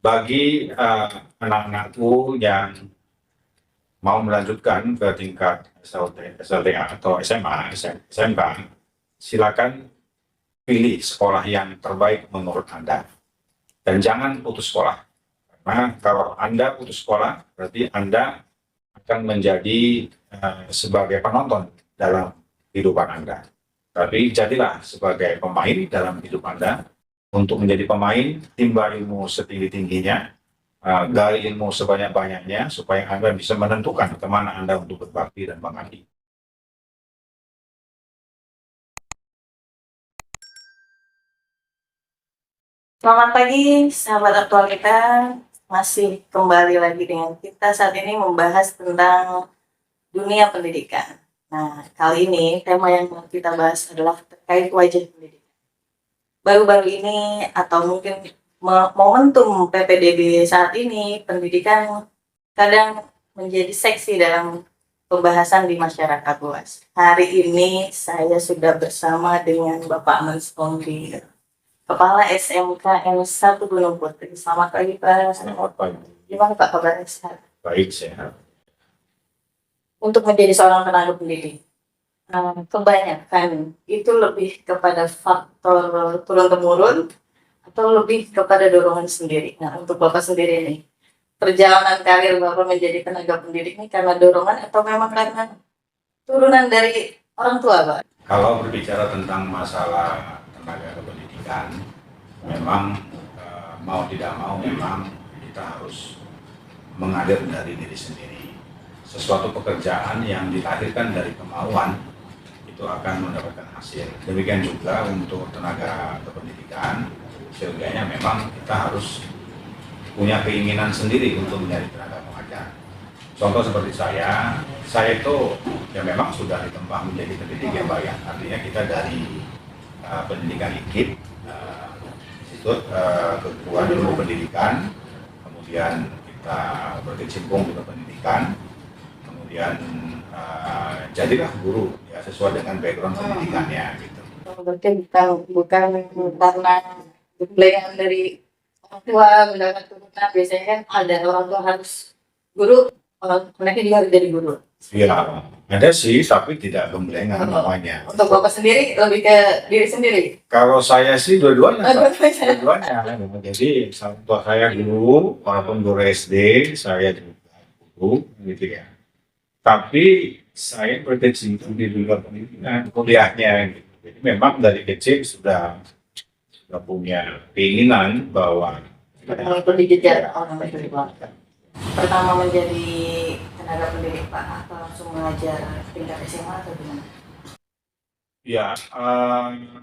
Bagi anak-anakku yang mau melanjutkan ke tingkat SLTA atau SMA, SMK, silakan pilih sekolah yang terbaik menurut Anda. Dan jangan putus sekolah. Karena kalau Anda putus sekolah, berarti Anda akan menjadi sebagai penonton dalam kehidupan Anda. Tapi jadilah sebagai pemain dalam hidup Anda. Untuk menjadi pemain, timba ilmu setinggi-tingginya, gali ilmu sebanyak-banyaknya, supaya Anda bisa menentukan kemana Anda untuk berbakti dan mengabdi. Selamat pagi, sahabat aktual kita. Masih kembali lagi dengan kita saat ini membahas tentang dunia pendidikan. Nah, kali ini tema yang mau kita bahas adalah terkait wajah pendidikan. Baru-baru ini atau mungkin momentum PPDB saat ini, pendidikan kadang menjadi seksi dalam pembahasan di masyarakat luas. Hari ini saya sudah bersama dengan Bapak Manspondi, Kepala SMK N1 Gunung Putri. Selamat pagi, Pak. Selamat pagi. Gimana Pak kabarnya, sehat? Baik, sehat. Untuk menjadi seorang tenaga pendidik, kebanyakan itu lebih kepada faktor turun-temurun atau lebih kepada dorongan sendiri. Nah, untuk Bapak sendiri nih, perjalanan karir Bapak menjadi tenaga pendidik ini karena dorongan atau memang karena turunan dari orang tua, Pak? Kalau berbicara tentang masalah tenaga pendidikan, memang mau tidak mau memang kita harus mengalir dari diri sendiri. Sesuatu pekerjaan yang dilahirkan dari kemauan itu akan mendapatkan hasil. Demikian juga untuk tenaga kependidikan, sehingga memang kita harus punya keinginan sendiri untuk menjadi tenaga pengajar. Contoh seperti saya itu ya memang sudah ditempa menjadi pendidik yang baik. Artinya kita dari pendidikan IKIP, Institut Keguruan Ilmu Pendidikan, kemudian kita berkecimpung di pendidikan, kemudian jadilah guru ya sesuai dengan background pendidikannya gitu. Berarti bukan karena gemblengan dari orang tua mendapat turunan. Biasanya kan ada orang tua harus guru, mereka juga harus jadi guru. Iya, ada sih, tapi tidak gemblengan namanya. Untuk Bapak sendiri lebih ke diri sendiri? Kalau saya sih dua-duanya. Dua-duanya. Jadi orang tua saya guru, walaupun guru SD, saya juga guru, gitu ya. Tapi saya berkecimpung di luar pendidikan, kuliahnya. Gitu. Jadi memang dari kecil sudah punya keinginan bahwa mengikuti jejak orang tua. Pertama menjadi tenaga pendidik Pak, atau langsung mengajar tingkat SMA atau gimana? ya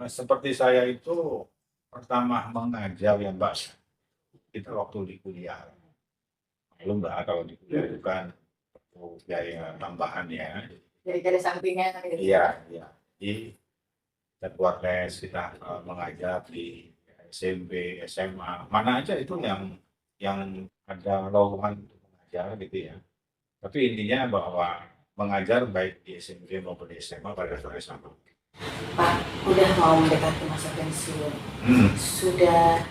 seperti saya itu pertama mengajar yang Mbak, kita waktu di kuliah. Belum Mbak, kalau di kuliah itu kan biaya tambahan ya. Jadi ada sampingan gitu. Iya. Jadi kita buat les, kita mengajar di SMP, SMA, mana aja itu yang ada lowongan untuk mengajar gitu ya. Tapi intinya bahwa mengajar baik di SMP maupun di SMA pada dasarnya sama. Pak, udah mau mendekati masa pensiun. Sudah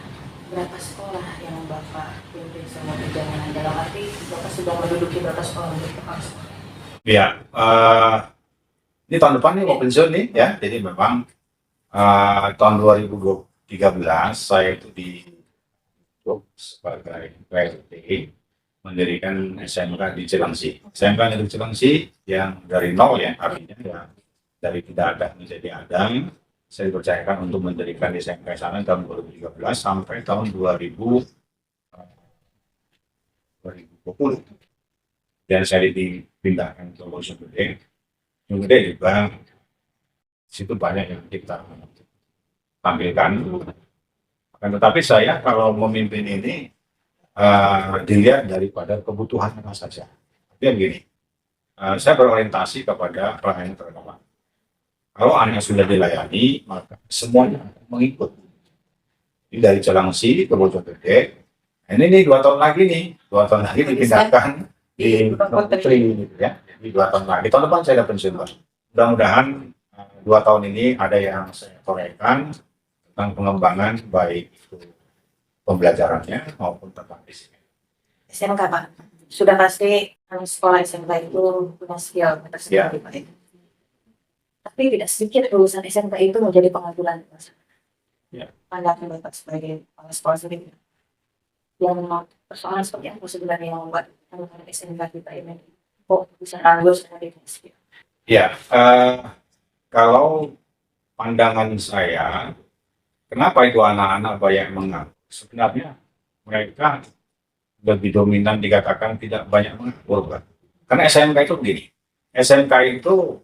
berapa sekolah yang Bapak pimpin selama perjalanan? Dalam arti Bapak sudah menduduki berapa sekolah untuk kepala sekolah? Ya, ini tahun depan nih mau pensiun nih ya. Jadi memang tahun 2013 saya itu sebagai PLT mendirikan SMK di Cilengsi. SMK di Cilengsi yang dari nol ya, artinya ya dari tidak ada menjadi ada. Saya dipercayakan untuk mendirikan SMK sana tahun 2013 sampai tahun 2020. Dan saya dipindahkan ke Bojonegoro. Kemudian juga situ banyak yang kita tampilkan. Tetapi saya kalau memimpin ini dilihat daripada kebutuhan apa saja. Tapi begini, saya berorientasi kepada pelayanan terutama. Kalau Anda sudah dilayani, maka semuanya mengikut. Ini dari Cilengsi ke Bojonegoro. Ini nih 2 tahun lagi dipindahkan di Gunung Putri, gitu ya. Jadi 2 tahun lagi. Tahun depan saya ada pensiun, Pak. Mudah-mudahan 2 tahun ini ada yang saya torehkan tentang pengembangan baik itu pembelajarannya maupun tentang disiplin. SMK Pak, sudah pasti sekolah SMK itu punya skill tersendiri Pak. Tapi tidak sedikit lulusan SMK itu menjadi pengadilan Ya. pandangan Bapak sebagai kepala sekolah sendiri. Yang persoalan seperti apa sebenarnya yang membuat anak-anak SMK kita ini kok bisa anggur sekali skill? Ya, kalau pandangan saya, kenapa itu anak-anak banyak mengaku? Sebenarnya mereka lebih dominan dikatakan tidak banyak mengaku, kan? Karena SMK itu begini, SMK itu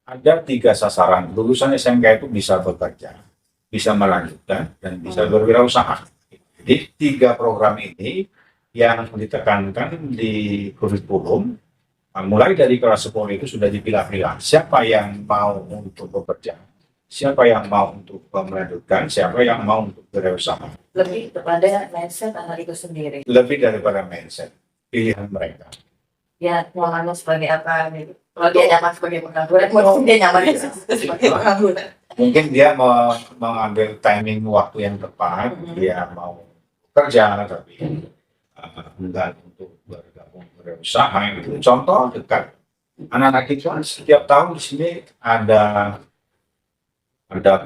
ada 3 sasaran. Lulusan SMK itu bisa bekerja, bisa melanjutkan, dan bisa berwirausaha. Jadi 3 program ini yang ditekankan di kurikulum. Mulai dari kelas 10 itu sudah dipilah-pilah siapa yang mau untuk bekerja, siapa yang mau untuk melanjutkan, siapa yang mau untuk berwirausaha. Lebih kepada mindset anak itu sendiri. Lebih daripada mindset, pilihan mereka. Ya, nyamannya sebagai apa gitu. Kalau dia nyaman sebagai pengangguran, mungkin dia nyamannya sebagai pengangguran. Mungkin dia mengambil timing waktu yang tepat, dia mau kerja tapi enggak untuk bergabung berusaha gitu. Contoh dekat, anak-anak kita setiap tahun di sini ada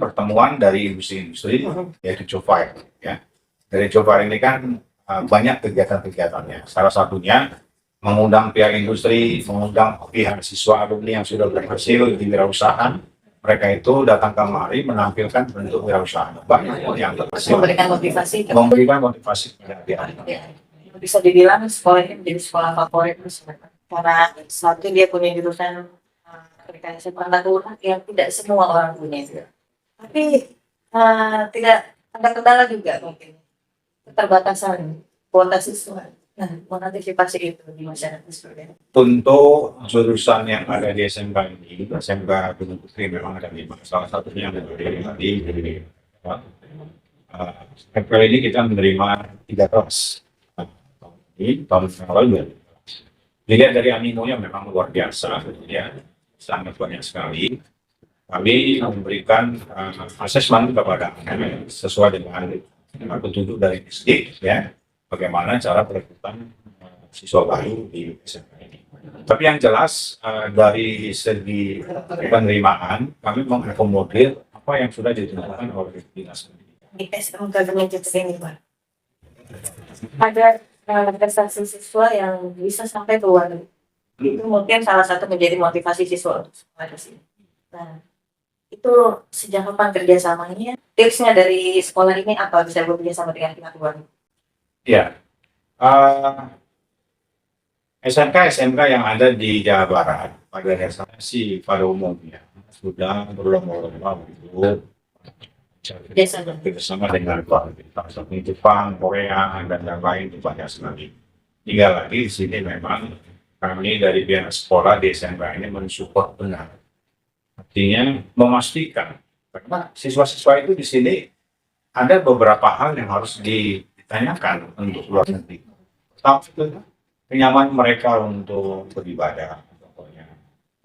pertemuan dari industri-industri, yaitu Job Fair, ya. Dari Job Fair ini kan banyak kegiatan-kegiatannya. Salah satunya mengundang pihak industri, mengundang pihak siswa alumni yang sudah berhasil di wirausaha. Mereka itu datang kemari menampilkan bentuk wirausaha. Banyak yang berhasil. Memberikan motivasi. Memberikan motivasi kepada pihak. Bisa dibilang sekolah ini menjadi sekolah favorit karena satu dia punya jurusan rekayasa pengetahuan yang tidak semua orang punya. Tapi tidak ada kendala juga mungkin keterbatasan kuota siswa. Nah, mengantisipasi itu di masyarakat seperti itu. Untuk jurusan yang ada di SMK ini, SMK Gunung Putri memang ada 5. Salah satunya dari April ini kita menerima 3 kelas. Ini tahun yang lalu. Dilihat dari animonya memang luar biasa, ya, sangat banyak sekali. Kami memberikan asesmen kepada anak sesuai dengan petunjuk dari SD, ya, bagaimana cara perekrutan siswa baru di SMK ini. Tapi yang jelas dari segi penerimaan kami mengakomodir apa yang sudah ditentukan oleh dinas pendidikan. Di SMK Gunung Putri ini, Pak, ada prestasi siswa yang bisa sampai ke luar negeri. Itu mungkin salah satu menjadi motivasi siswa untuk sekolah di sini. Nah, itu sejak kapan kerjasamanya? Tipsnya dari sekolah ini apa bisa bekerja sama dengan pihak luar? Ya, SMK yang ada di Jawa Barat pada dasarnya sih pada umumnya sudah berlomba-lomba untuk bersama dengan kualitas seperti Jepang, Korea, dan lain-lain itu banyak sekali. Tinggal lagi di sini memang kami dari pihak sekolah di SMK ini mensupport benar. Artinya memastikan karena siswa-siswa itu di sini ada beberapa hal yang harus ditanyakan untuk luar negeri. Pertama, kenyamanan mereka untuk beribadah, pokoknya.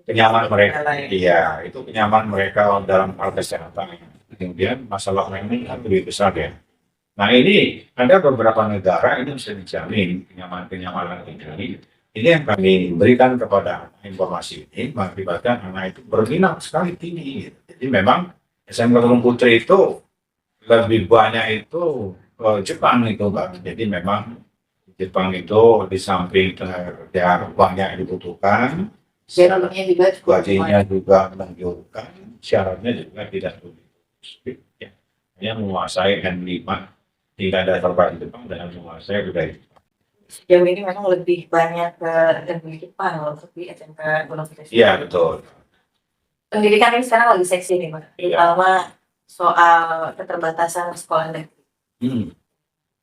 Kenyamanan mereka, iya, itu kenyamanan mereka dalam hal kesehatan. Kemudian masalah ini lebih besar ya. Nah ini ada beberapa negara ini bisa dijamin kenyamanan ini. Ini yang kami berikan kepada informasi ini mengakibatkan anak itu berminat sekali tinggi. Jadi memang SMK Gunung Putri itu lebih banyak itu Jepang itu, Pak. Jadi memang Jepang itu di samping yang banyak dibutuhkan, gajinya juga menggiurkan, syaratnya juga tidak sulit. Ya, hanya menguasai N5 tidak ada terbaik Jepang dan menguasai budaya Jepang. Sejauh ini memang lebih banyak ke negeri Jepang lebih SMK Gunung Putri. Iya betul. Pendidikan ini sekarang lagi seksi nih, Pak. Terutama soal keterbatasan sekolah negeri.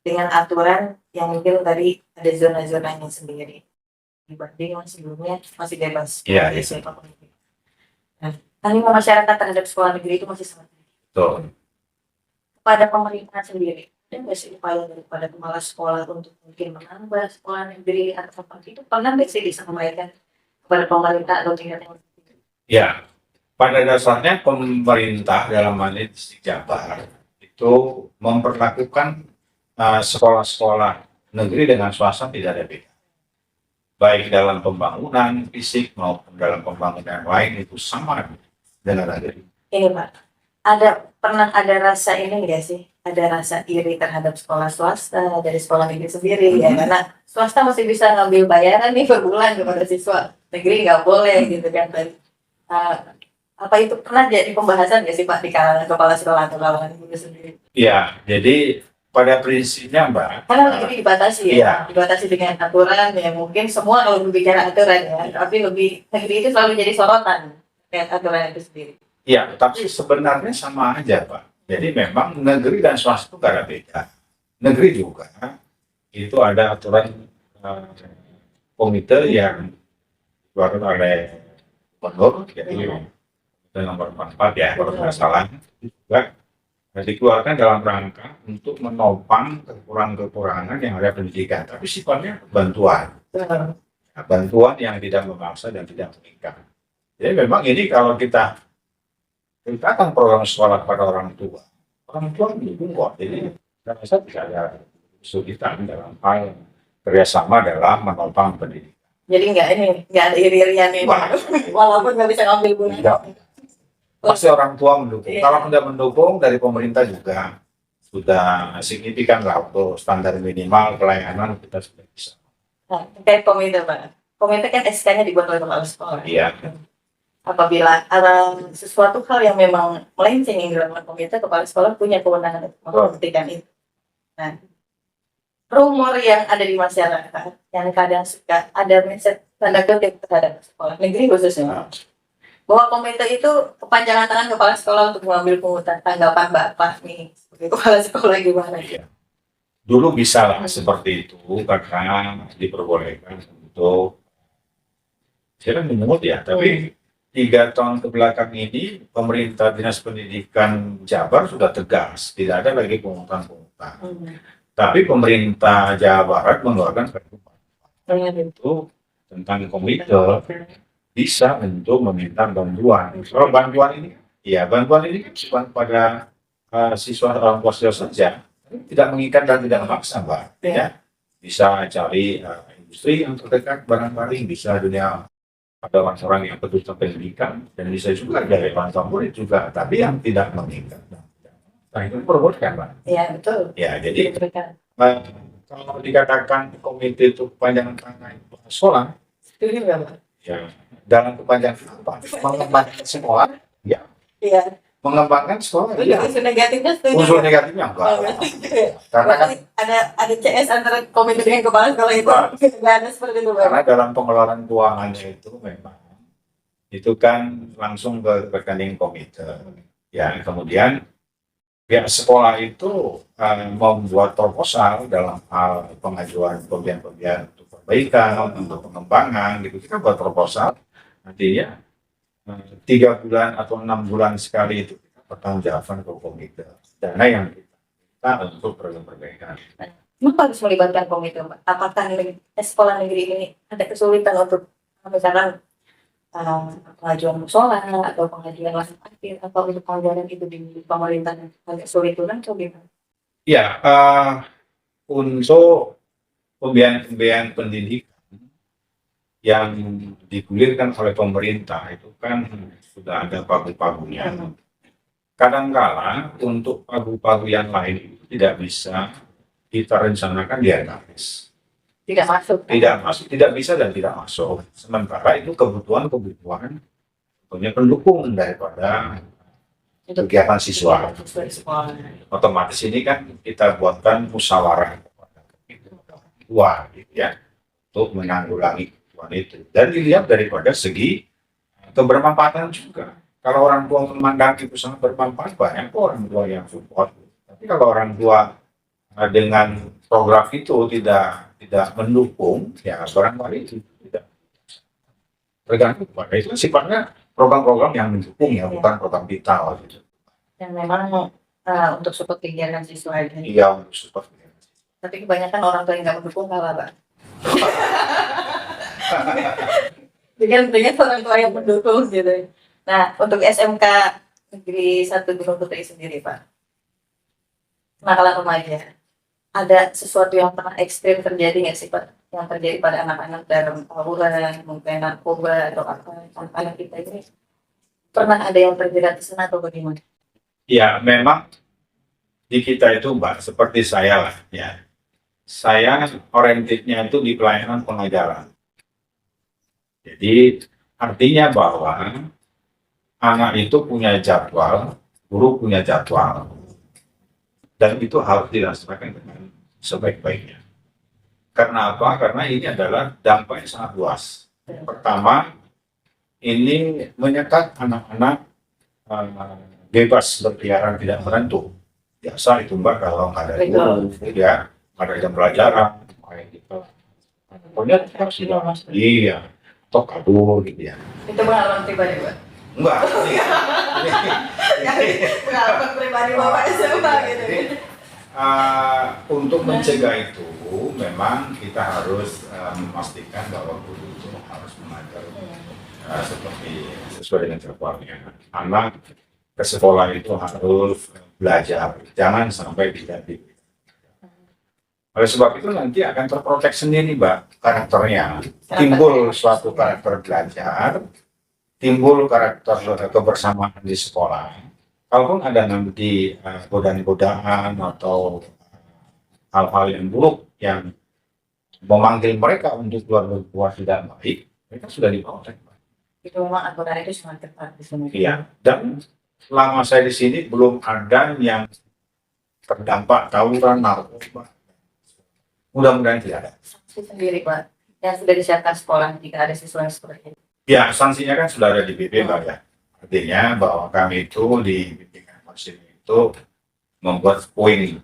Dengan aturan yang mungkin tadi ada zona-zonanya sendiri dibanding yang sebelumnya masih bebas. Iya. Nah, animo masyarakat terhadap sekolah negeri itu masih sangat tinggi. Betul. Kepada pemerintah sendiri, ada nggak sih upaya daripada kepala sekolah untuk mungkin menambah sekolah negeri atau apa itu pernah nggak sih disampaikan kepada pemerintah atau tingkat yang ya, pada dasarnya pemerintah dalam hal ini Distrik Jabar itu memperlakukan sekolah-sekolah negeri dengan swasta tidak ada beda. Baik dalam pembangunan fisik maupun dalam pembangunan lain itu sama dengan negeri. Ini Pak, pernah ada rasa ini enggak sih? Ada rasa iri terhadap sekolah swasta dari sekolah negeri sendiri ya, karena swasta masih bisa ngambil bayaran nih per bulan kepada siswa, negeri nggak boleh gitu kan. Dan apa itu pernah jadi pembahasan nggak sih Pak di kalangan kepala sekolah atau kalangan guru sendiri? Ya, jadi pada prinsipnya Mbak, Karena negeri dibatasi ya, iya. dibatasi dengan aturan ya, mungkin semua kalau berbicara aturan ya, tapi lebih negeri itu selalu jadi sorotan dengan aturan itu sendiri. Ya, tapi sebenarnya sama aja Pak. Jadi memang negeri dan swasta itu gak ada beda. Negeri juga itu ada aturan komite yang dikeluarkan oleh gubernur, jadi komite nomor 44 ya, kalau tidak salah, itu juga dikeluarkan dalam rangka untuk menopang kekurangan-kekurangan yang ada pendidikan, tapi sifatnya bantuan. Bantuan yang tidak memaksa dan tidak mengikat. Jadi memang ini kalau kita ceritakan program sekolah pada orang tua mendukung kok. Jadi saya rasa tidak ada kesulitan dalam hal kerjasama dalam menopang pendidikan. Jadi nggak ada iri-irian ini, walaupun nggak bisa ngambil bunga. Pasti orang tua mendukung. Iya. Kalau tidak mendukung dari pemerintah juga sudah signifikan lah untuk standar minimal pelayanan kita sudah bisa. Nah, terkait komite Pak, komite kan SK-nya dibuat oleh kepala sekolah. Iya. Apabila ada sesuatu hal yang memang melenceng yang dilakukan komite, kepala sekolah punya kewenangan untuk menghentikan itu. Nah, rumor yang ada di masyarakat yang kadang suka ada mindset tanda kutip terhadap sekolah negeri khususnya, bahwa komite itu kepanjangan tangan kepala sekolah untuk mengambil pungutan. Tanggapan Bapak nih sebagai kepala sekolah gimana? Iya. Dulu bisa lah seperti itu karena diperbolehkan untuk saya memungut ya, tapi 3 tahun kebelakang ini pemerintah Dinas Pendidikan Jabar sudah tegas, tidak ada lagi pungutan-pungutan. Tapi pemerintah Jawa Barat mengeluarkan pergub itu tentang komite bisa untuk meminta bantuan. Kalau bantuan ini, ya bantuan ini bukan pada siswa orang tua saja, tidak mengikat dan tidak memaksa, Mbak. Ya, bisa cari industri yang terdekat barang-barang, bisa dunia ada orang-orang yang betul pendidikan dan bisa juga dari orang tua murid juga, tapi yang tidak mengikat. Nah itu perbolehkan, Pak. Iya betul. Ya jadi kalau dikatakan komite itu kepanjangan tangan sekolah, Setuju nggak Pak? ya dalam kepanjangan apa? Mengembangkan sekolah, ya. Iya. Mengembangkan sekolah, ya. Unsur negatifnya setuju. Unsur negatifnya enggak. Karena kan ada CS antara komite dengan kepala sekolah itu nggak ada seperti itu Pak. karena dalam pengelolaan keuangannya itu memang itu kan langsung ke rekening komite. Ya, kemudian pihak sekolah itu membuat proposal dalam hal pengajuan pembiayaan untuk perbaikan, untuk pengembangan, gitu. Kita buat proposal, nantinya 3 bulan atau 6 bulan sekali itu kita pertanggungjawaban ke komite. Dana yang kita untuk perbaikan. Kenapa harus melibatkan komite Pak? Apakah sekolah negeri ini ada kesulitan untuk misalkan pengajuan musola atau pengajuan lahan parkir atau untuk anggaran itu di pemerintah agak sulit turun atau gimana? Ya, untuk pembiayaan pendidikan yang digulirkan oleh pemerintah itu kan sudah ada pagu-pagunya. Kadangkala untuk pagu-pagu yang lain itu tidak bisa kita rencanakan di RKS. Tidak masuk. Tidak masuk, tidak bisa dan tidak masuk. Sementara itu kebutuhan punya pendukung daripada kegiatan siswa. Otomatis ini kan kita buatkan musyawarah tua, gitu ya, untuk menanggulangi kebutuhan itu. Dan dilihat daripada segi kebermanfaatan juga. Kalau orang tua memandang itu sangat bermanfaat, banyak orang tua yang support. Tapi kalau orang tua dengan program itu tidak mendukung, ya barangkali itu tidak tergantung pada itu sifatnya program-program yang mendukung ya, bukan program vital gitu. Yang memang untuk support kegiatan siswa aja. Iya, untuk support. Tapi kebanyakan orang tua yang nggak mendukung kalah Pak. Dengan orang tua yang mendukung gitu. Nah untuk SMK Negeri 1 Gunung Putri sendiri Pak, kenakalan remaja ada sesuatu yang pernah ekstrim terjadi nggak sih Pak? Yang terjadi pada anak-anak dalam tawuran, mungkin narkoba atau apa? Anak kita ini pernah ada yang terjerat di sana atau bagaimana? Ya, memang di kita itu Mbak, seperti saya lah ya. Saya orientednya itu di pelayanan pengajaran. Jadi artinya bahwa anak itu punya jadwal, guru punya jadwal, dan itu harus dilaksanakan dengan sebaik-baiknya. Karena apa? Karena ini adalah dampak yang sangat luas. Pertama, ini menyekat anak-anak bebas berkeliaran tidak menentu. Biasa itu Mbak kalau nggak ada guru, ya nggak ada jam pelajaran, kayak gitu. Pokoknya iya, atau kabur gitu ya. Itu pengalaman pribadi Pak? Enggak. Pengalaman pribadi Bapak SMA gitu. Jadi, untuk mencegah itu memang kita harus memastikan bahwa guru itu harus mengajar seperti sesuai dengan jadwalnya. Anak ke sekolah itu harus belajar, jangan sampai tidak di. Oleh sebab itu nanti akan terprotek sendiri Mbak karakternya. Timbul suatu karakter belajar, timbul karakter kebersamaan di sekolah. Kalaupun ada nanti godaan-godaan atau hal-hal yang buruk yang memanggil mereka untuk keluar tidak baik, mereka sudah diprotek. Itu memang aturan itu sangat ketat di sini. Iya, dan selama saya di sini belum ada yang terdampak tawuran narkoba. Mudah-mudahan tidak ada. Sanksi sendiri Pak, yang sudah disiapkan sekolah jika ada siswa yang seperti itu. Ya, sanksinya kan sudah ada di BP Mbak ya. Artinya bahwa kami itu di bimbingan masing itu membuat poin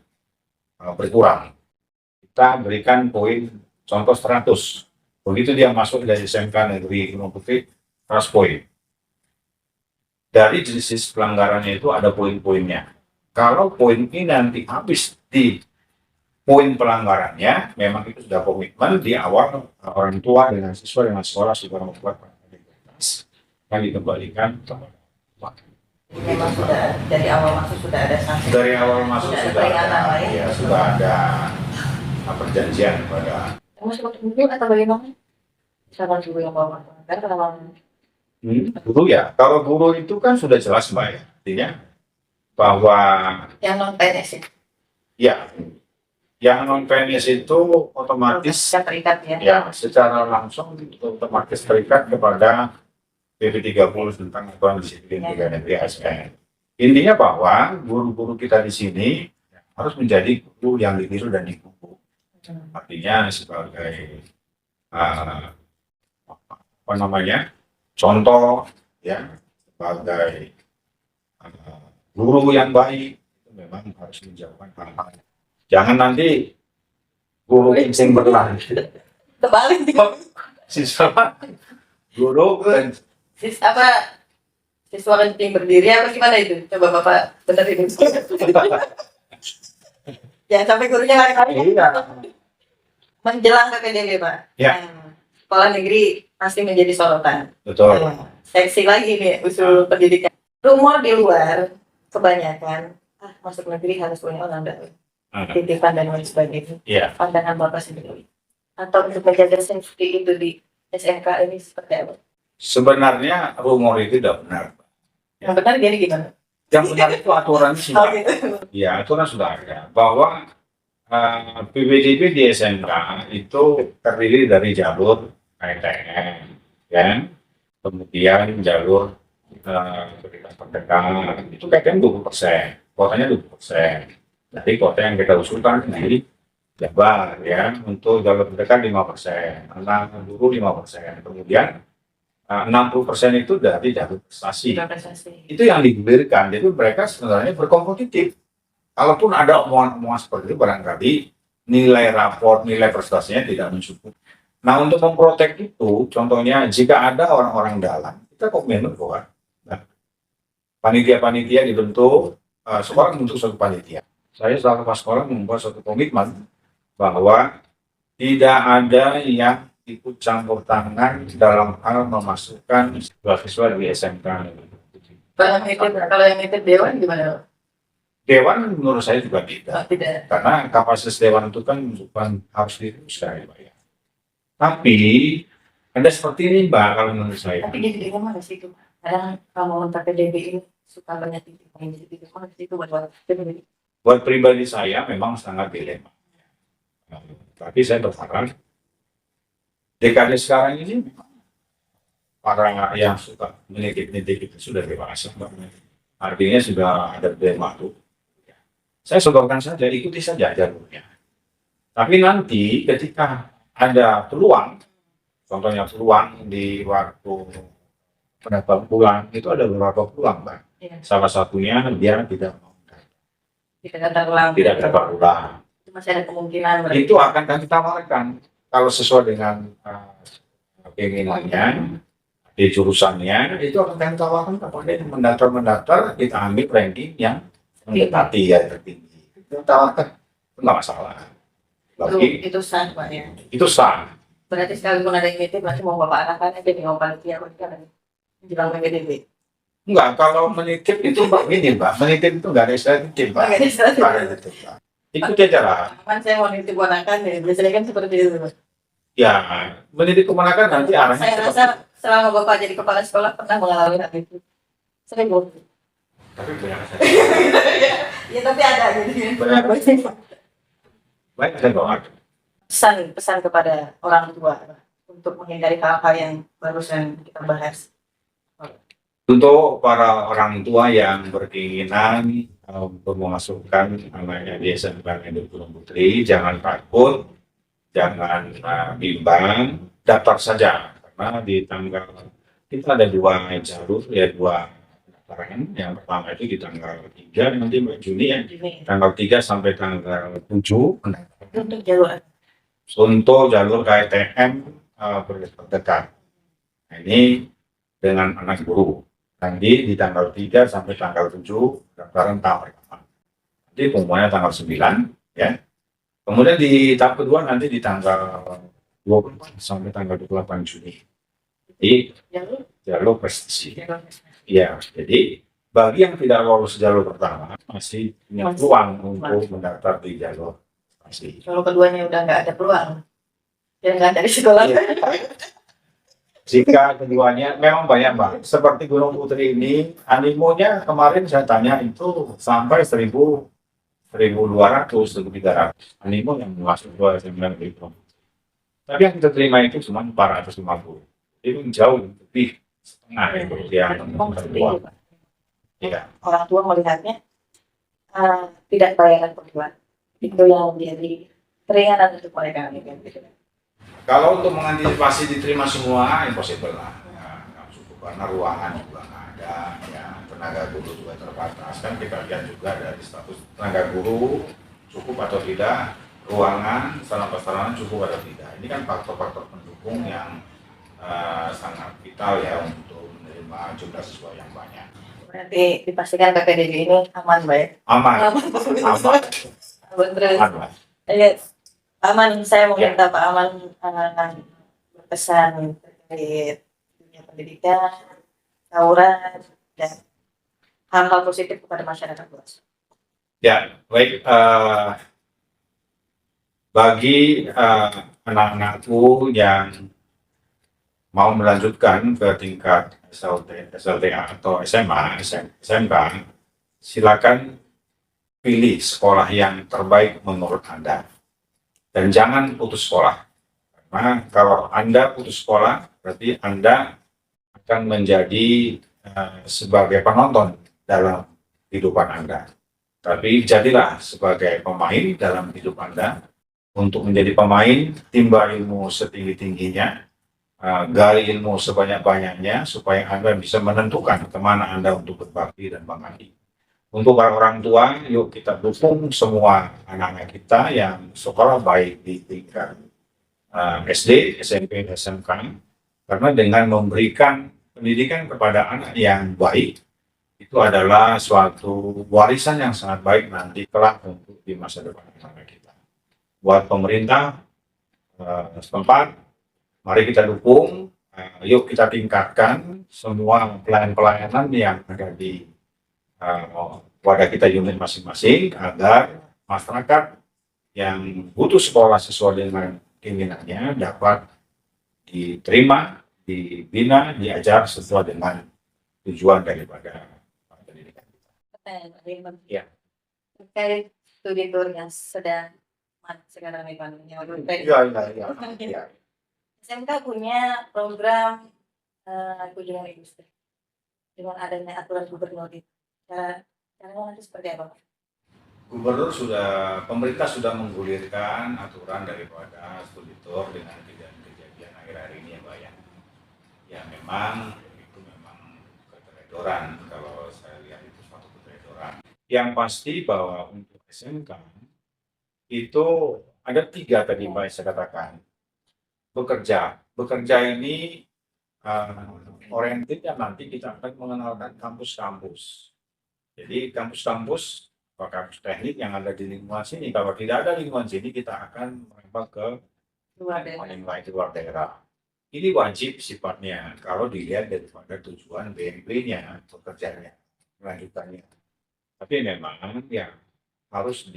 berkurang. Kita berikan poin contoh 100. Begitu dia masuk dari SMK Negeri Gunung Putri, 100 poin. Dari jenis pelanggarannya itu ada poin-poinnya. Kalau poin ini nanti habis di poin pelanggarannya, memang itu sudah komitmen di awal orang tua dengan siswa dengan sekolah sudah membuat yang dikembalikan kepada Memang sudah dari awal masuk sudah ada sanksi. dari awal masuk Sudah ada sudah peringatan ada, lah ya. ya, sudah ada perjanjian pada Masuk untuk guru atau bagaimana? Misalkan guru yang bawa pelanggar kalau guru ya. Kalau guru itu kan sudah jelas Mbak ya, artinya bahwa yang non PNS ya, ya yang non PNS itu otomatis yang terikat ya. ya secara langsung itu otomatis terikat kepada PP 30 tentang aturan disiplin pegawai negeri ASN. Intinya bahwa guru-guru kita di sini harus menjadi guru yang ditiru dan dikuku. Artinya sebagai apa namanya contoh ya, sebagai guru yang baik itu memang harus menjauhkan hal-hal. Jangan nanti guru kencing berlari. Terbalik Siswa guru kan apa siswa kencing berdiri apa gimana itu? Coba Bapak benerin. Jangan sampai gurunya lari-lari. iya. Menjelang PPDB Pak. Ya. Sekolah negeri pasti menjadi sorotan. Betul. Seksi lagi nih usul pendidikan. Rumor di luar kebanyakan masuk negeri harus punya orang dalam. Titipan dan lain sebagainya. Iya. Pandangan Bapak sendiri. Atau untuk menjaga safety itu di SMK ini seperti apa? Sebenarnya rumor itu tidak benar. Yang benar jadi gimana? Yang benar itu aturan sudah. Oh, gitu. Ya, aturan sudah ada bahwa PPDB di SMK itu terdiri dari jalur PTN, ya, kemudian jalur pendidikan pendekat itu PTN 20%, kuotanya 20%. Jadi kuota yang kita usulkan di Jabar ya untuk jalur pendekat 5%, anak guru 5%, kemudian 60% itu dari jalur prestasi. Itu yang digulirkan, jadi mereka sebenarnya berkompetitif. Kalaupun ada omongan-omongan seperti itu, barangkali nilai raport, nilai prestasinya tidak mencukupi. Nah, untuk memprotek itu, contohnya jika ada orang-orang dalam, kita komitmen bahwa panitia-panitia dibentuk, sekolah membentuk suatu panitia. Saya selaku kepala sekolah membuat suatu komitmen bahwa tidak ada yang ikut campur tangan dalam hal memasukkan siswa di SMK. Kalau yang itu dewan gimana? Dewan menurut saya juga Oh, tidak. tidak. Karena kapasitas dewan itu kan bukan harus dirusai, Pak ya. Tapi ada seperti ini, Mbak, kalau menurut saya. Tapi jadi dilema nggak sih itu? Kadang kalau untuk PDB ini suka banyak titik main, jadi dilema nggak sih itu buat PDB? Buat pribadi saya memang sangat dilema. Tapi saya berharap dekade sekarang ini para yang suka menitik-nitik itu sudah dewasa, Mbak. Artinya sudah ada dilema tuh. Saya sodorkan saja, ikuti saja jalurnya. Tapi nanti ketika ada peluang, contohnya peluang di waktu pendaftar pulang, itu ada beberapa peluang, Mbak. Iya. Salah satunya dia tidak mau Tidak datang ulang. tidak dapat pulang. Itu masih ada kemungkinan berarti. Itu akan kami tawarkan kalau sesuai dengan keinginannya di jurusannya, itu akan kami tawarkan kepada yang mendaftar kita ambil ranking yang mendekati ya tertinggi. Kita tawarkan, itu nggak masalah. Bagi Itu sah Pak ya. itu sah. Berarti sekalipun ada yang nitip masih mau bapak arahkan aja di panitia kan jelang PDB. Enggak, kalau menitip itu Mbak gini Mbak, menitip itu nggak ada istilah nitip Mbak. Nggak ada istilah nitip. Nggak ada nitip, Mbak. Ikuti aja lah. Kan saya mau nitip ponakan ya, biasanya kan seperti itu. Ya, menitip keponakan nanti arahnya Saya seperti rasa selama bapak jadi kepala sekolah pernah mengalami hal itu. Saya belum. tapi banyak Ya tapi ada gitu. baik saya doa. Pesan kepada orang tua untuk menghindari hal-hal yang barusan kita bahas. Untuk para orang tua yang berkeinginan untuk memasukkan anaknya di SMK Negeri Gunung Putri, jangan takut, jangan bimbang, daftar saja. Karena di tanggal kita ada dua jalur ya, dua pendaftaran. Yang pertama itu di tanggal 3 nanti Juni ya, Ini tanggal 3 sampai tanggal 7 untuk jalur untuk jalur KTM terdekat. Nah, ini dengan anak guru. Nanti di tanggal 3 sampai tanggal 7 pendaftaran tahap pertama. Nanti pengumumannya tanggal 9 ya. Kemudian di tahap kedua nanti di tanggal 24 sampai tanggal 28 Juni. Jadi jalur prestasi. Ya, jadi bagi yang tidak lolos jalur pertama masih punya peluang untuk mendaftar di jalur prestasi. kalau keduanya udah nggak ada peluang, ya nggak dari sekolah. Iya. Jika keduanya memang banyak Mbak, seperti Gunung Putri ini, animonya kemarin saya tanya itu sampai 1.200, 1.300 animo yang masuk ke seminar itu. Tapi yang kita terima itu cuma 450, itu jauh lebih setengah itu yang kedua. Iya. Orang tua melihatnya tidak bayaran perbuatan itu yang menjadi keringanan untuk mereka gitu. Kalau untuk mengantisipasi diterima semua, impossible lah. Ya, nggak cukup karena ruangan juga nggak ada, ya, tenaga guru juga terbatas. Kan kita lihat juga dari status tenaga guru cukup atau tidak, ruangan, sarana-prasarana cukup atau tidak. Ini kan faktor-faktor pendukung yang sangat vital ya untuk menerima jumlah siswa yang banyak. Berarti dipastikan PPDB ini aman, Mbak? Aman, Aman. aman, Terus, aman. Aman, saya mau minta Pak Aman berpesan terkait dunia pendidikan, tawuran, dan hal-hal positif kepada masyarakat luas. Ya, baik. Bagi anak-anakku yang mau melanjutkan ke tingkat SLTA atau SMA, SMK, silakan pilih sekolah yang terbaik menurut Anda. Dan jangan putus sekolah. Karena kalau Anda putus sekolah, berarti Anda akan menjadi sebagai penonton dalam kehidupan Anda. Tapi jadilah sebagai pemain dalam hidup Anda. Untuk menjadi pemain, timba ilmu setinggi-tingginya, gali ilmu sebanyak-banyaknya, supaya Anda bisa menentukan kemana Anda untuk berbakti dan mengabdi. Untuk para orang tua, yuk kita dukung semua anak-anak kita yang sekolah baik di tingkat SD, SMP, SMK, karena dengan memberikan pendidikan kepada anak yang baik, itu adalah suatu warisan yang sangat baik nanti kelak untuk di masa depan anak kita. Buat pemerintah setempat, mari kita dukung, yuk kita tingkatkan semua pelayanan-pelayanan yang ada di wadah kita unit masing-masing agar masyarakat yang butuh sekolah sesuai dengan keinginannya dapat diterima, dibina, diajar sesuai dengan tujuan daripada pendidikan. Ya. Terkait studi tour yang sedang sekarang nih Pak. Iya. SMK punya program kunjungan industri dengan adanya aturan gubernur itu. Caranya nanti seperti apa? Pemerintah sudah menggulirkan aturan daripada studi tour dengan kejadian akhir-akhir ini ya Mbak ya. Ya memang itu memang keteledoran, kalau saya lihat itu suatu keteledoran. Yang pasti bahwa untuk SMK itu ada 3 tadi Mbak yang saya katakan. Bekerja ini orientednya nanti kita akan mengenalkan kampus-kampus. Jadi kampus-kampus, kampus teknik yang ada di lingkungan sini, kalau tidak ada lingkungan sini kita akan merembak ke luar daerah. Ini wajib sifatnya kalau dilihat daripada tujuan BNP-nya, pekerjaannya, lanjutannya. Tapi memang ya harus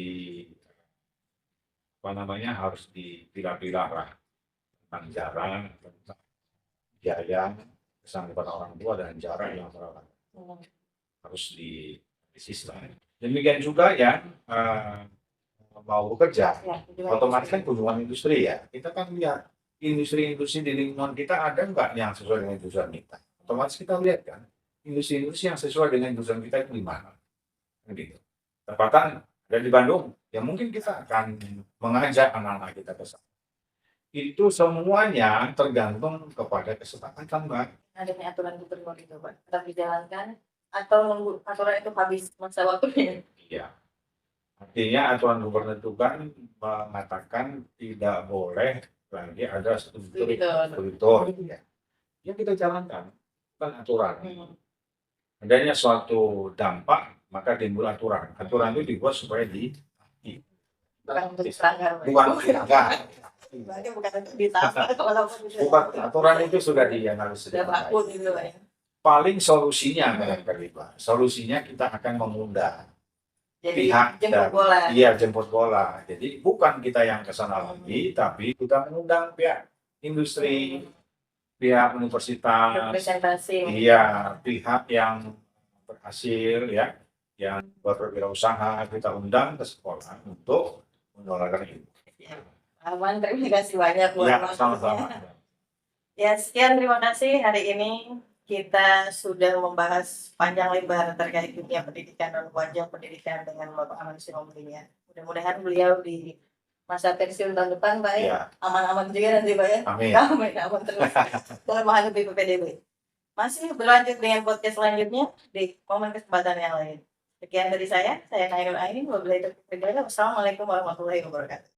harus dipilah-pilah lah tentang jarak, tentang biaya, kesan kepada orang tua dan jarak yang harus disistem. Demikian juga yang mau bekerja, otomatis kan kunjungan industri ya. Kita kan lihat industri-industri di lingkungan kita ada nggak yang sesuai dengan tujuan kita. Otomatis kita lihat kan industri-industri yang sesuai dengan tujuan kita itu di mana. Gitu. Tempatan ada di Bandung, ya mungkin kita akan mengajak anak-anak kita ke sana. Itu semuanya tergantung kepada kesepakatan, Mbak. Adanya aturan gubernur itu, Pak, tetap dijalankan atau nunggu aturan itu habis masa waktunya? Iya. Artinya aturan gubernur itu kan mengatakan tidak boleh lagi ada studi tour. Ya kita jalankan, kan aturan. Adanya suatu dampak, maka timbul aturan. Aturan itu dibuat supaya bukan untuk serangga. Bukan untuk ditambah. Bukan, aturan itu sudah dianalisis. Sudah baku gitu Pak ya. Paling solusinya Pak. Solusinya kita akan mengundang pihak jemput bola. Iya, jemput bola. Jadi bukan kita yang kesana lagi, tapi kita mengundang pihak industri, pihak universitas, iya, pihak yang berhasil ya, yang berwirausaha kita undang ke sekolah untuk menularkan itu. Aman, terima kasih banyak buat sama-sama. Ya, sekian, terima kasih. Hari ini kita sudah membahas panjang lebar terkait dunia pendidikan dan wajah pendidikan dengan Bapak Aman Sinombinya. Mudah-mudahan beliau di masa pensiun tahun depan, Pak ya, aman-aman juga nanti, Pak ya. Amin. Aman terus dalam menghadapi PPDB. Masih berlanjut dengan podcast selanjutnya di momen kesempatan yang lain. Sekian dari saya Nailul Ainin. Wassalamualaikum warahmatullahi wabarakatuh.